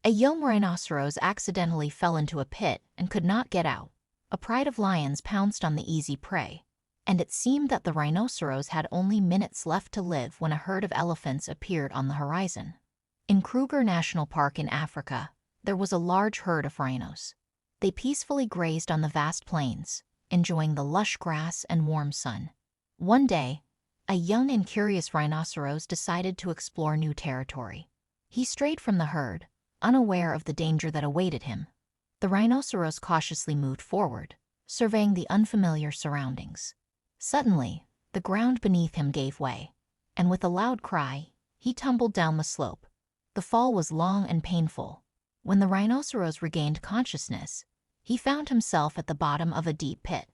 A young rhinoceros accidentally fell into a pit and could not get out. A pride of lions pounced on the easy prey, and it seemed that the rhinoceros had only minutes left to live when a herd of elephants appeared on the horizon. In Kruger National Park in Africa, there was a large herd of rhinos. They peacefully grazed on the vast plains, enjoying the lush grass and warm sun. One day, a young and curious rhinoceros decided to explore new territory. He strayed from the herd, unaware of the danger that awaited him. The rhinoceros cautiously moved forward, surveying the unfamiliar surroundings. Suddenly, the ground beneath him gave way, and with a loud cry, he tumbled down the slope. The fall was long and painful. When the rhinoceros regained consciousness, he found himself at the bottom of a deep pit.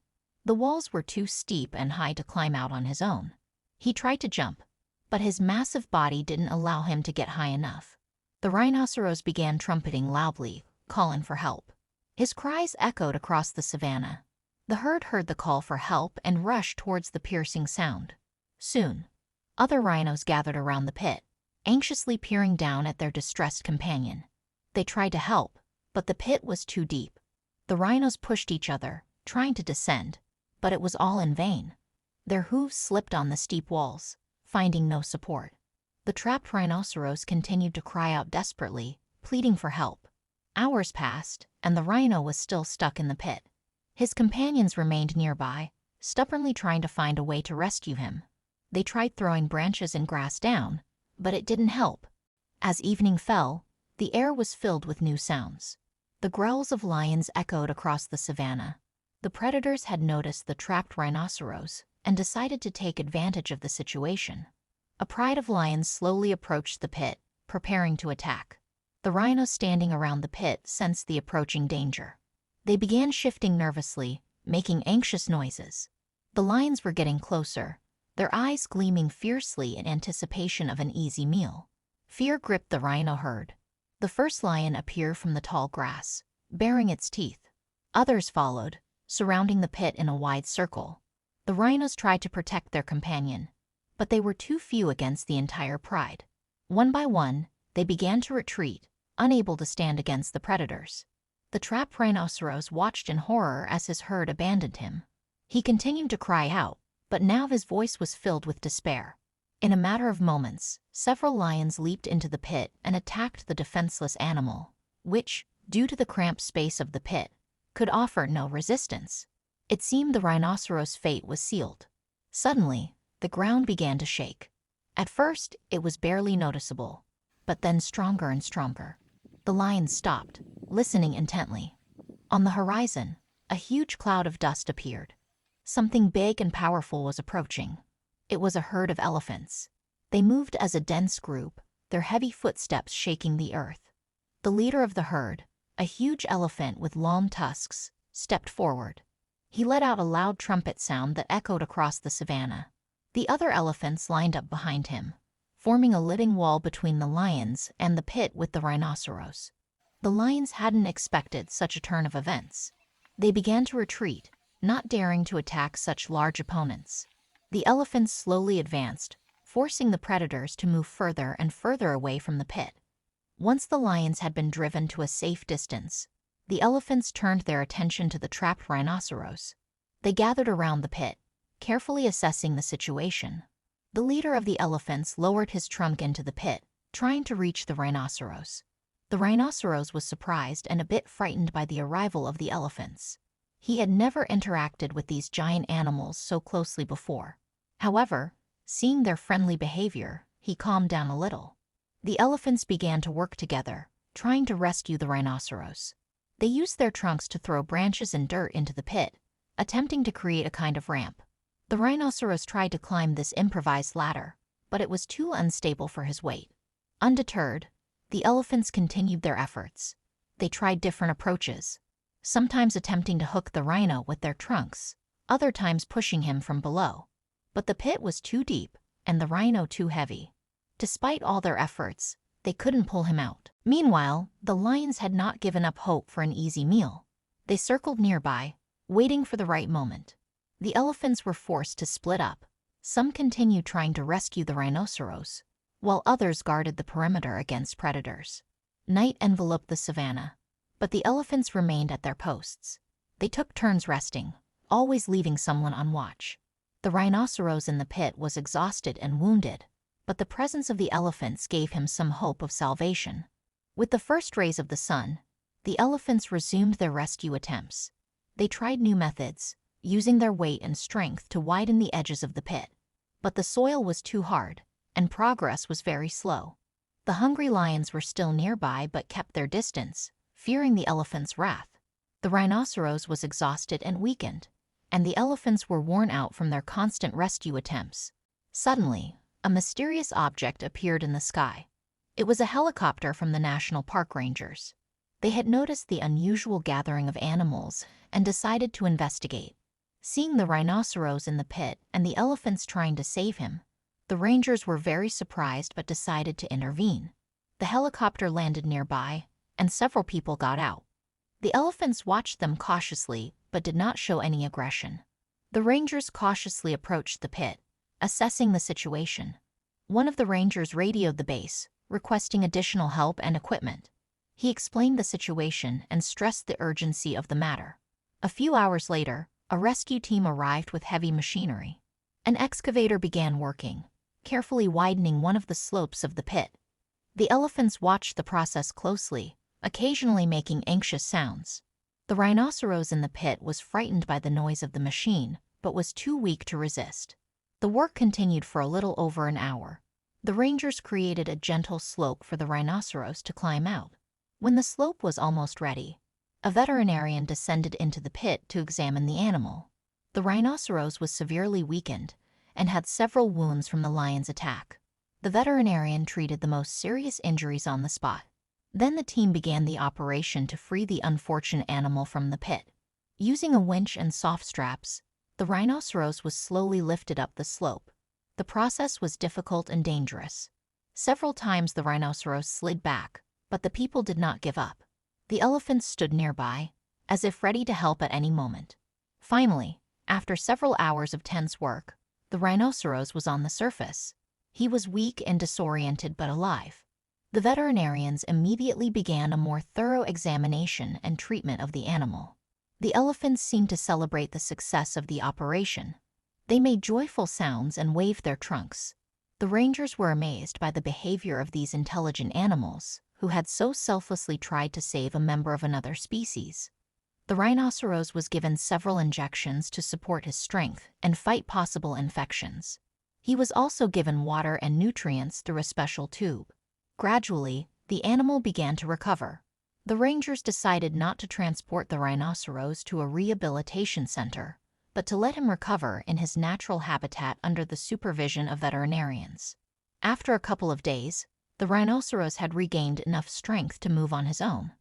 The walls were too steep and high to climb out on his own. He tried to jump, but his massive body didn't allow him to get high enough. The rhinoceros began trumpeting loudly, calling for help. His cries echoed across the savanna. The herd heard the call for help and rushed towards the piercing sound. Soon, other rhinos gathered around the pit, anxiously peering down at their distressed companion. They tried to help, but the pit was too deep. The rhinos pushed each other, trying to descend, but it was all in vain. Their hooves slipped on the steep walls, finding no support. The trapped rhinoceros continued to cry out desperately, pleading for help. Hours passed, and the rhino was still stuck in the pit. His companions remained nearby, stubbornly trying to find a way to rescue him. They tried throwing branches and grass down, but it didn't help. As evening fell, the air was filled with new sounds. The growls of lions echoed across the savanna. The predators had noticed the trapped rhinoceros and decided to take advantage of the situation. A pride of lions slowly approached the pit, preparing to attack. The rhinos standing around the pit sensed the approaching danger. They began shifting nervously, making anxious noises. The lions were getting closer, their eyes gleaming fiercely in anticipation of an easy meal. Fear gripped the rhino herd. The first lion appeared from the tall grass, baring its teeth. Others followed, surrounding the pit in a wide circle. The rhinos tried to protect their companion, but they were too few against the entire pride. One by one, they began to retreat, unable to stand against the predators. The trapped rhinoceros watched in horror as his herd abandoned him. He continued to cry out, but now his voice was filled with despair. In a matter of moments, several lions leaped into the pit and attacked the defenseless animal, which, due to the cramped space of the pit, could offer no resistance. It seemed the rhinoceros' fate was sealed. Suddenly, the ground began to shake. At first, it was barely noticeable, but then stronger and stronger. The lions stopped, listening intently. On the horizon, a huge cloud of dust appeared. Something big and powerful was approaching. It was a herd of elephants. They moved as a dense group, their heavy footsteps shaking the earth. The leader of the herd, a huge elephant with long tusks, stepped forward. He let out a loud trumpet sound that echoed across the savanna. The other elephants lined up behind him, forming a living wall between the lions and the pit with the rhinoceros. The lions hadn't expected such a turn of events. They began to retreat, not daring to attack such large opponents. The elephants slowly advanced, forcing the predators to move further and further away from the pit. Once the lions had been driven to a safe distance, the elephants turned their attention to the trapped rhinoceros. They gathered around the pit, carefully assessing the situation. The leader of the elephants lowered his trunk into the pit, trying to reach the rhinoceros. The rhinoceros was surprised and a bit frightened by the arrival of the elephants. He had never interacted with these giant animals so closely before. However, seeing their friendly behavior, he calmed down a little. The elephants began to work together, trying to rescue the rhinoceros. They used their trunks to throw branches and dirt into the pit, attempting to create a kind of ramp. The rhinoceros tried to climb this improvised ladder, but it was too unstable for his weight. Undeterred, the elephants continued their efforts. They tried different approaches, sometimes attempting to hook the rhino with their trunks, other times pushing him from below. But the pit was too deep, and the rhino too heavy. Despite all their efforts, they couldn't pull him out. Meanwhile, the lions had not given up hope for an easy meal. They circled nearby, waiting for the right moment. The elephants were forced to split up. Some continued trying to rescue the rhinoceros, while others guarded the perimeter against predators. Night enveloped the savannah, but the elephants remained at their posts. They took turns resting, always leaving someone on watch. The rhinoceros in the pit was exhausted and wounded, but the presence of the elephants gave him some hope of salvation. With the first rays of the sun, the elephants resumed their rescue attempts. They tried new methods, using their weight and strength to widen the edges of the pit. But the soil was too hard, and progress was very slow. The hungry lions were still nearby but kept their distance, fearing the elephants' wrath. The rhinoceros was exhausted and weakened, and the elephants were worn out from their constant rescue attempts. Suddenly, a mysterious object appeared in the sky. It was a helicopter from the National Park Rangers. They had noticed the unusual gathering of animals and decided to investigate. Seeing the rhinoceros in the pit and the elephants trying to save him, the rangers were very surprised but decided to intervene. The helicopter landed nearby, and several people got out. The elephants watched them cautiously but did not show any aggression. The rangers cautiously approached the pit, assessing the situation. One of the rangers radioed the base, requesting additional help and equipment. He explained the situation and stressed the urgency of the matter. A few hours later, a rescue team arrived with heavy machinery. An excavator began working, carefully widening one of the slopes of the pit. The elephants watched the process closely, occasionally making anxious sounds. The rhinoceros in the pit was frightened by the noise of the machine, but was too weak to resist. The work continued for a little over an hour. The rangers created a gentle slope for the rhinoceros to climb out. When the slope was almost ready, a veterinarian descended into the pit to examine the animal. The rhinoceros was severely weakened and had several wounds from the lion's attack. The veterinarian treated the most serious injuries on the spot. Then the team began the operation to free the unfortunate animal from the pit. Using a winch and soft straps, the rhinoceros was slowly lifted up the slope. The process was difficult and dangerous. Several times the rhinoceros slid back, but the people did not give up. The elephants stood nearby, as if ready to help at any moment. Finally, after several hours of tense work, the rhinoceros was on the surface. He was weak and disoriented but alive. The veterinarians immediately began a more thorough examination and treatment of the animal. The elephants seemed to celebrate the success of the operation. They made joyful sounds and waved their trunks. The rangers were amazed by the behavior of these intelligent animals, who had so selflessly tried to save a member of another species. The rhinoceros was given several injections to support his strength and fight possible infections. He was also given water and nutrients through a special tube. Gradually, the animal began to recover. The rangers decided not to transport the rhinoceros to a rehabilitation center, but to let him recover in his natural habitat under the supervision of veterinarians. After a couple of days, the rhinoceros had regained enough strength to move on his own.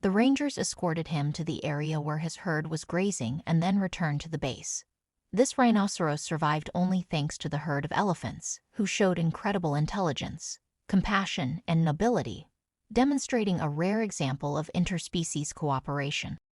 The rangers escorted him to the area where his herd was grazing and then returned to the base. This rhinoceros survived only thanks to the herd of elephants, who showed incredible intelligence, compassion, and nobility, demonstrating a rare example of interspecies cooperation.